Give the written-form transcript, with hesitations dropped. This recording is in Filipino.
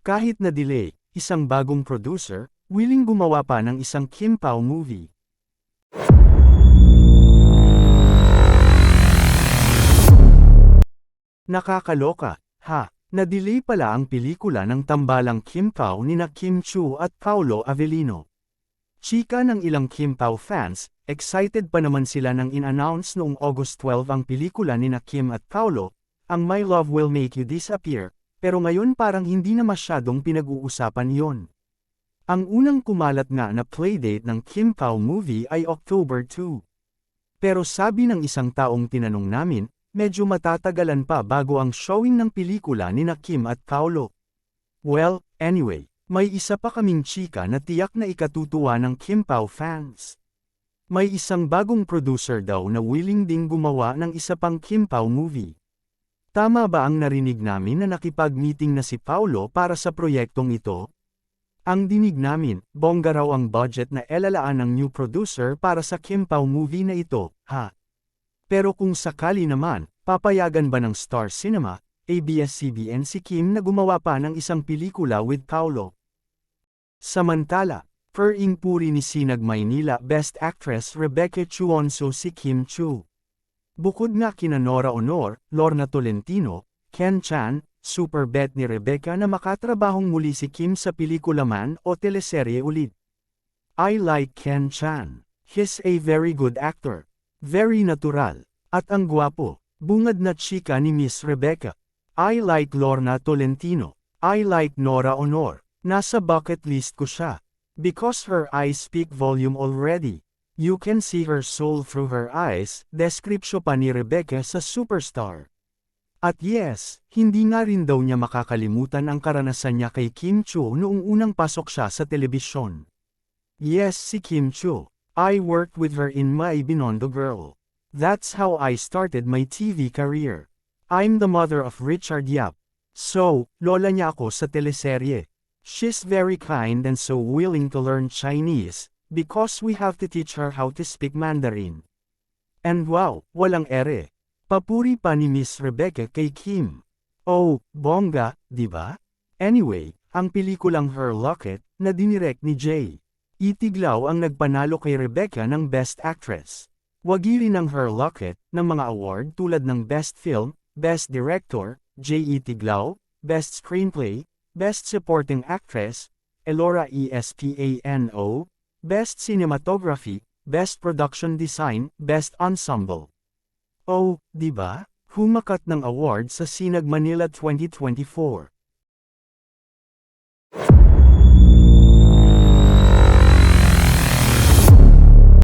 Kahit na delay, isang bagong producer, willing gumawa pa ng isang Kim Pao movie. Nakakaloka, ha? Na-delay pala ang pelikula ng tambalang Kim Pao nina Kim Chu at Paolo Avellino. Chika ng ilang Kim Pao fans, excited pa naman sila nang in-announce noong August 12 ang pelikula nina Kim at Paolo, ang My Love Will Make You Disappear, pero ngayon parang hindi na masyadong pinag-uusapan yon. Ang unang kumalat nga na playdate ng Kim Pao movie ay October 2. Pero sabi ng isang taong tinanong namin, medyo matatagalan pa bago ang showing ng pelikula nina Kim at Paolo. Well, anyway, may isa pa kaming chika na tiyak na ikatutuwa ng Kim Pao fans. May isang bagong producer daw na willing ding gumawa ng isa pang Kim Pao movie. Tama ba ang narinig namin na nakipag-meeting na si Paolo para sa proyektong ito? Ang dinig namin, bongga raw ang budget na elalaan ng new producer para sa Kim Pao movie na ito, ha? Pero kung sakali naman, papayagan ba ng Star Cinema, ABS-CBN si Kim na gumawa pa ng isang pelikula with Paolo? Samantala, puri ni Sinag Maynila Best Actress Rebecca Chuonso si Kim Chu. Bukod nga kina Nora Honor, Lorna Tolentino, Ken Chan, super bet ni Rebecca na makatrabahong muli si Kim sa pelikula man o teleserye ulit. I like Ken Chan. He's a very good actor. Very natural. At ang gwapo. Bungad na chika ni Miss Rebecca. I like Lorna Tolentino. I like Nora Honor. Nasa bucket list ko siya. Because her eyes speak volume already. You can see her soul through her eyes, deskripsyo pa ni Rebecca sa Superstar. At yes, hindi nga rin daw niya makakalimutan ang karanasan niya kay Kim Chu noong unang pasok siya sa telebisyon. Yes, si Kim Chu. I worked with her in My Binondo Girl. That's how I started my TV career. I'm the mother of Richard Yap. So, lola niya ako sa teleserye. She's very kind and so willing to learn Chinese, because we have to teach her how to speak Mandarin. And wow, walang ere. Papuri pa ni Miss Rebecca kay Kim. Oh, bongga, di ba? Anyway, ang pelikulang Her Locket, na dinirect ni J. Itiglaw ang nagpanalo kay Rebecca ng Best Actress. Wagi rin ang Her Locket ng mga award tulad ng Best Film, Best Director, J. Itiglaw, Best Screenplay, Best Supporting Actress, Elora Espano, Best Cinematography, Best Production Design, Best Ensemble. Oh, di ba? Humakat ng award sa Sinag Manila 2024.